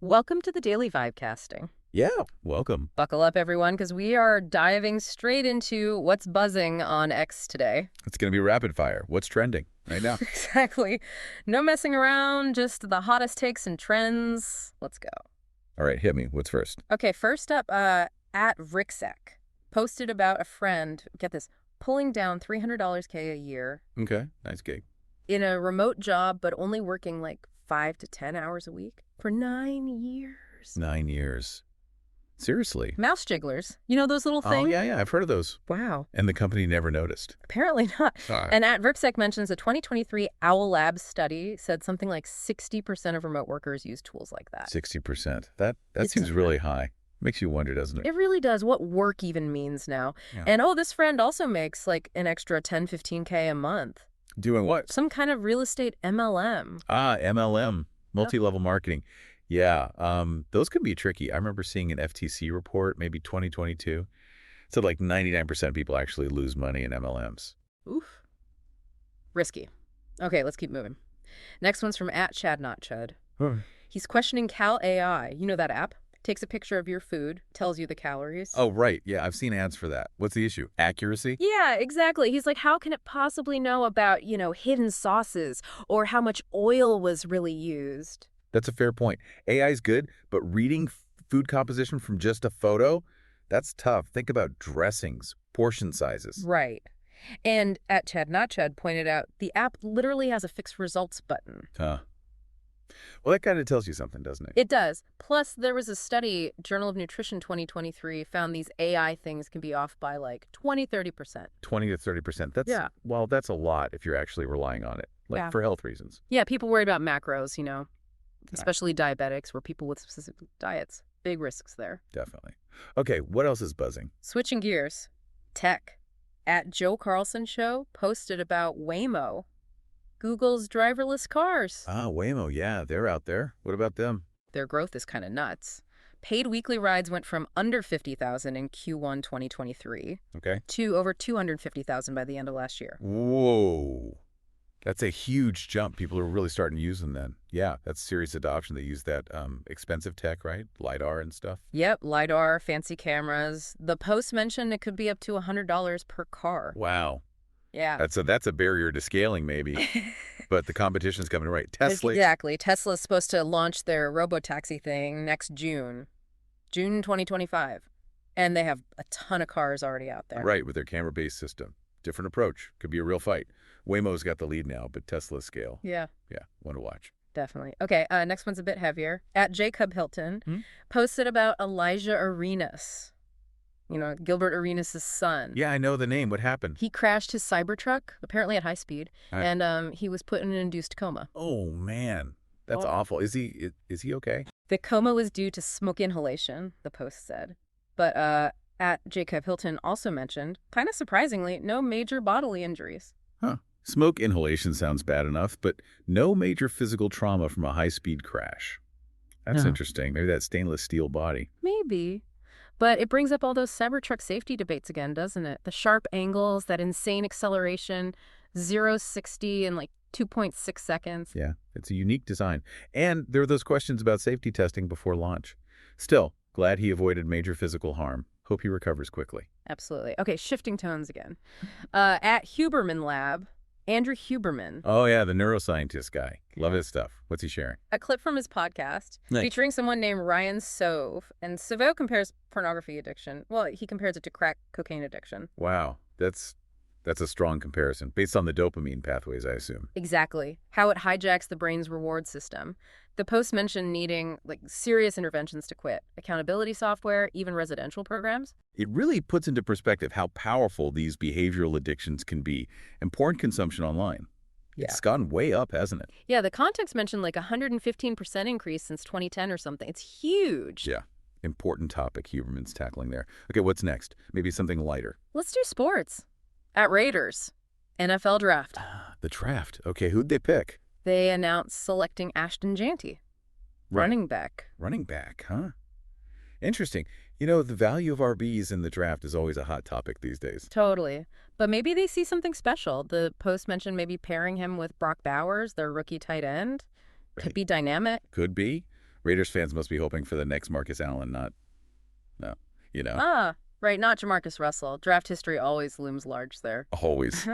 Welcome to the Daily Vibecasting. Yeah, welcome. Buckle up, everyone, because we are diving straight into what's buzzing on X today. It's going to be rapid fire. What's trending right now? Exactly. No messing around, just the hottest takes and trends. Let's go. All right, hit me. What's first? Okay, first up, at Ricksec posted about a friend, get this, pulling down $300K a year Okay, nice gig. in a remote job, but only working like 5 to 10 hours a week for 9 years. 9 years. Seriously? Mouse jigglers. You know those little Oh, things? yeah, I've heard of those. Wow. And the company never noticed. Apparently not. Ah. And at Ricksec mentions a 2023 Owl Labs study said something like 60% of remote workers use tools like that. 60%. That It's seems really high. Makes you wonder, doesn't it? It really does. What work even means now. Yeah. And this friend also makes like an extra 10, 15K a month. Doing what? Some kind of real estate MLM. MLM, multi-level marketing. Yeah, those can be tricky. I remember seeing an FTC report, maybe 2022. It said like 99% of people actually lose money in MLMs. Oof. Risky. Okay, let's keep moving. Next one's from at @ChadNotChud. He's questioning Cal AI. You know that app? Takes a picture of your food, tells you the calories. Oh, right. Yeah, I've seen ads for that. What's the issue? Accuracy? Yeah, exactly. He's like, how can it possibly know about, hidden sauces or how much oil was really used? That's a fair point. AI is good, but reading food composition from just a photo, that's tough. Think about dressings, portion sizes. Right. And at @ChadNotChad pointed out, the app literally has a fixed results button. Huh. Well, that kind of tells you something, doesn't it? It does. Plus, there was a study, Journal of Nutrition 2023, found these AI things can be off by like 20, 30%. 20 to 30%. Yeah. Well, that's a lot if you're actually relying on it, like Yeah. for health reasons. Yeah, people worry about macros, especially diabetics or people with specific diets. Big risks there. Definitely. Okay, what else is buzzing? Switching gears, tech. At Joe Carlson Show posted about Waymo, Google's driverless cars. Waymo, yeah, they're out there. What about them? Their growth is kind of nuts. Paid weekly rides went from under 50,000 in Q1 2023 Okay. to over 250,000 by the end of last year. Whoa. That's a huge jump. People are really starting to use them then. Yeah, that's serious adoption. They use that expensive tech, right? LiDAR and stuff. Yep, LiDAR, fancy cameras. The post mentioned it could be up to $100 per car. Wow. Yeah. That's a barrier to scaling, maybe. But the competition's coming, right? Tesla. Exactly. Tesla's supposed to launch their robotaxi thing next June 2025. And they have a ton of cars already out there. Right, with their camera-based system. Different approach. Could be a real fight. Waymo's got the lead now, but Tesla's scale. Yeah. Yeah, one to watch. Definitely. Okay, next one's a bit heavier. At Jacob Hilton Hmm? posted about Elijah Arenas, Gilbert Arenas' son. Yeah, I know the name. What happened? He crashed his Cybertruck, apparently at high speed, and he was put in an induced coma. Oh, man. That's awful. Is he okay? The coma was due to smoke inhalation, the post said. But at Jacob Hilton also mentioned, kind of surprisingly, no major bodily injuries. Huh. Smoke inhalation sounds bad enough, but no major physical trauma from a high-speed crash. That's No. interesting. Maybe that stainless steel body. Maybe. But it brings up all those Cybertruck safety debates again, doesn't it? The sharp angles, that insane acceleration, 0-60 in like 2.6 seconds. Yeah, it's a unique design. And there are those questions about safety testing before launch. Still, glad he avoided major physical harm. Hope he recovers quickly. Absolutely. Okay, shifting tones again. At Huberman Lab, Andrew Huberman, Oh, yeah, the neuroscientist guy. Love his stuff. What's he sharing? a clip from his podcast Nice. featuring someone named Ryan Sove. And Sove compares pornography addiction. Well, he compares it to crack cocaine addiction. Wow, that's a strong comparison, based on the dopamine pathways, I assume. Exactly. How it hijacks the brain's reward system. The post mentioned needing serious interventions to quit. Accountability software, even residential programs. It really puts into perspective how powerful these behavioral addictions can be, and porn consumption online. It's gone way up, hasn't it? Yeah, the context mentioned 115% increase since 2010 or something. It's huge. Yeah. Important topic Huberman's tackling there. Okay, what's next? Maybe something lighter. Let's do sports. At Raiders, NFL draft. The draft. Okay, who'd they pick? They announced selecting Ashton Janty, running back. Running back, huh? Interesting. The value of RBs in the draft is always a hot topic these days. Totally. But maybe they see something special. The post mentioned maybe pairing him with Brock Bowers, their rookie tight end. Could Right. be dynamic. Could be. Raiders fans must be hoping for the next Marcus Allen, not, no, you know, Ah, right, not Jamarcus Russell. Draft history always looms large there. always.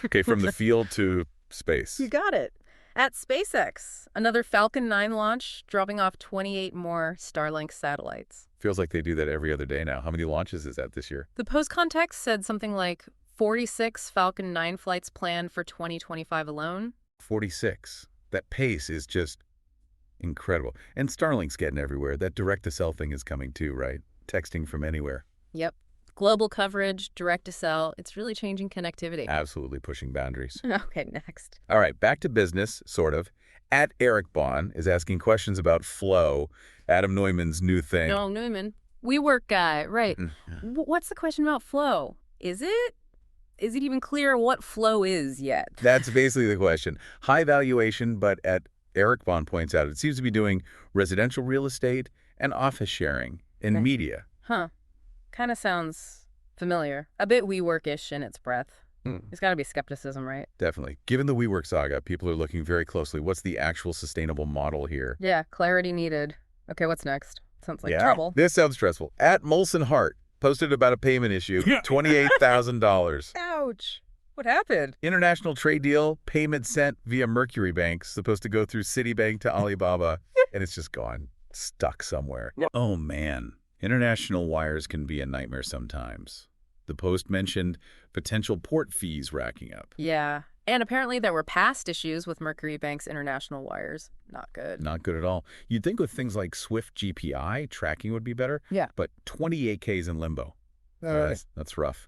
Okay, from the field to space. You got it. At SpaceX, another Falcon 9 launch, dropping off 28 more Starlink satellites. Feels like they do that every other day now. How many launches is that this year? The post context said something like 46 Falcon 9 flights planned for 2025 alone. 46. That pace is just incredible. And Starlink's getting everywhere. That direct-to-cell thing is coming too, right? Texting from anywhere. Yep. Global coverage, direct-to-cell, it's really changing connectivity. Absolutely pushing boundaries. Okay, next. All right, back to business, sort of. At Eric Bond is asking questions about Flow, Adam Neumann's new thing. No, Neumann. WeWork guy, right. Mm-hmm. What's the question about Flow? Is it even clear what Flow is yet? That's basically the question. High valuation, but at Eric Bond points out, it seems to be doing residential real estate and office sharing and media. Huh. Kind of sounds familiar. A bit WeWork-ish in its breath. There's got to be skepticism, right? Definitely. Given the WeWork saga, people are looking very closely. What's the actual sustainable model here? Yeah, clarity needed. Okay, what's next? Sounds like trouble. This sounds stressful. At Molson Hart posted about a payment issue, $28,000. Ouch. What happened? International trade deal, payment sent via Mercury Bank, supposed to go through Citibank to Alibaba, and it's just gone, stuck somewhere. Oh, man. International wires can be a nightmare sometimes. The Post mentioned potential port fees racking up. Yeah. And apparently there were past issues with Mercury Bank's international wires. Not good. Not good at all. You'd think with things like Swift GPI, tracking would be better. Yeah. But 28K's in limbo. That's rough.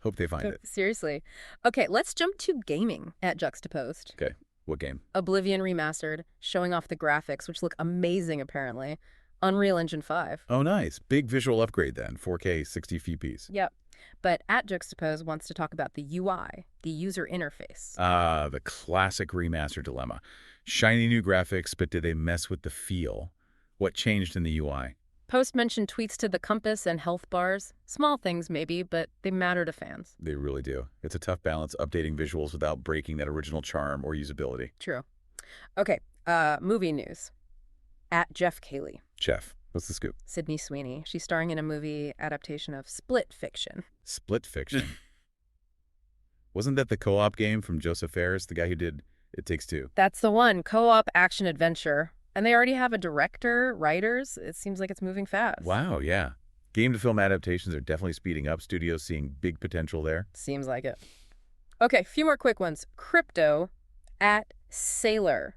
Hope they find it. Seriously. Okay, let's jump to gaming at Juxtapost. Okay. What game? Oblivion Remastered, showing off the graphics, which look amazing apparently. Unreal Engine 5. Oh, nice. Big visual upgrade then. 4K, 60 FPS. Yep. But at Juxtapose wants to talk about the UI, the user interface. The classic remaster dilemma. Shiny new graphics, but did they mess with the feel? What changed in the UI? Post mentioned tweaks to the compass and health bars. Small things maybe, but they matter to fans. They really do. It's a tough balance updating visuals without breaking that original charm or usability. True. Okay, movie news. At Jeff Cayley. Jeff, what's the scoop? Sydney Sweeney. She's starring in a movie adaptation of Split Fiction. Split Fiction? Wasn't that the co-op game from Joseph Fares, the guy who did It Takes Two? That's the one. Co-op action adventure. And they already have a director, writers. It seems like it's moving fast. Wow, yeah. Game-to-film adaptations are definitely speeding up. Studios seeing big potential there. Seems like it. Okay, a few more quick ones. Crypto at Saylor.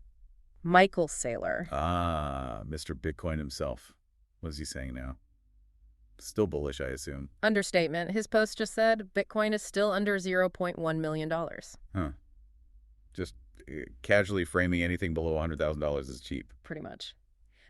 Michael Saylor. Ah, Mr. Bitcoin himself. What is he saying now? Still bullish, I assume. Understatement. His post just said Bitcoin is still under $0.1 million. Huh. Just casually framing anything below $100,000 as cheap. Pretty much.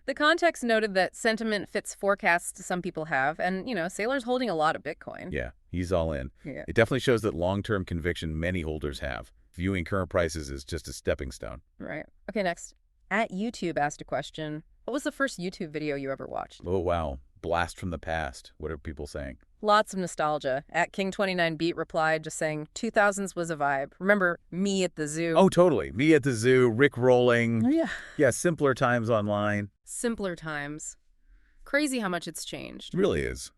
The context noted that sentiment fits forecasts some people have, and, Saylor's holding a lot of Bitcoin. Yeah, he's all in. Yeah. It definitely shows that long-term conviction many holders have, viewing current prices as just a stepping stone. Right. Okay, next. At YouTube asked a question. What was the first YouTube video you ever watched? Oh, wow. Blast from the past. What are people saying? Lots of nostalgia. At King29Beat replied, just saying, 2000s was a vibe. Remember me at the zoo? Oh, totally. Me at the zoo, Rick rolling. Oh, yeah. Yeah, simpler times online. Simpler times. Crazy how much it's changed. It really is.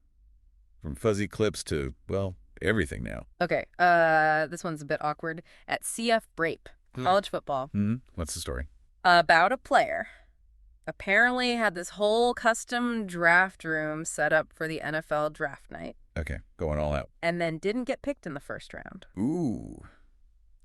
From fuzzy clips to, well, everything now. Okay, this one's a bit awkward. At CF Brape, college football. What's the story? About a player. Apparently had this whole custom draft room set up for the NFL draft night. Okay, going all out. And then didn't get picked in the first round. Ooh.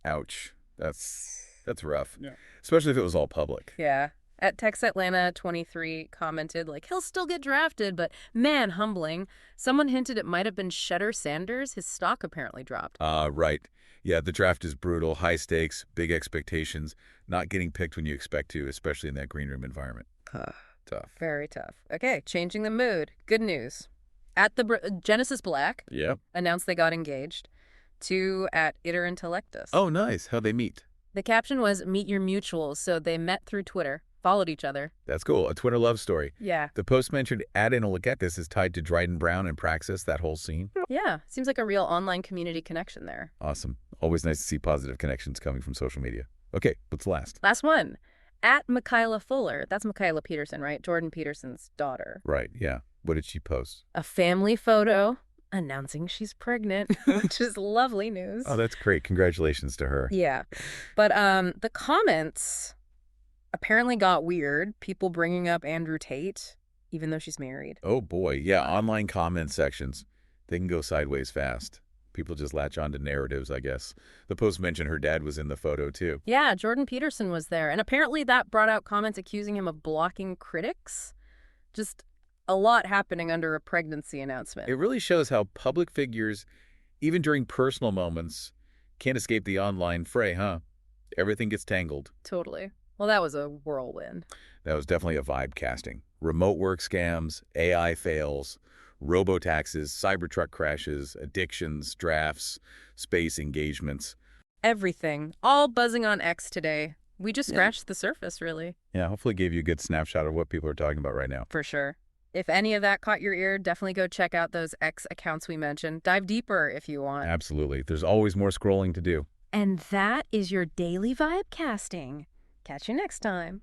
Ouch. That's rough. Yeah. Especially if it was all public. Yeah. At TexAtlanta23 commented, he'll still get drafted, but man, humbling. Someone hinted it might have been Shedder Sanders. His stock apparently dropped. Right. Yeah, the draft is brutal, high stakes, big expectations, not getting picked when you expect to, especially in that green room environment. Tough. Very tough. Okay, changing the mood. Good news. At the Genesis Black announced they got engaged. To at Iter Intellectus. Oh, nice. How'd they meet? The caption was, meet your mutuals, so they met through Twitter. Followed each other. That's cool. A Twitter love story. Yeah. The post mentioned At Analygetis is tied to Dryden Brown and Praxis, that whole scene. Yeah. Seems like a real online community connection there. Awesome. Always nice to see positive connections coming from social media. Okay, what's last? Last one. At Michaela Fuller. That's Michaela Peterson, right? Jordan Peterson's daughter. Right, yeah. What did she post? A family photo announcing she's pregnant, which is lovely news. Oh, that's great. Congratulations to her. Yeah. But the comments apparently got weird. People bringing up Andrew Tate, even though she's married. Oh, boy. Yeah, online comment sections. They can go sideways fast. People just latch on to narratives, I guess. The post mentioned her dad was in the photo, too. Yeah, Jordan Peterson was there. And apparently that brought out comments accusing him of blocking critics. Just a lot happening under a pregnancy announcement. It really shows how public figures, even during personal moments, can't escape the online fray, huh? Everything gets tangled. Totally. Well, that was a whirlwind. That was definitely a vibe casting. Remote work scams, AI fails, robo-taxes, Cybertruck crashes, addictions, drafts, space engagements. Everything. All buzzing on X today. We just scratched the surface, really. Yeah, hopefully gave you a good snapshot of what people are talking about right now. For sure. If any of that caught your ear, definitely go check out those X accounts we mentioned. Dive deeper if you want. Absolutely. There's always more scrolling to do. And that is your daily vibe casting. Catch you next time.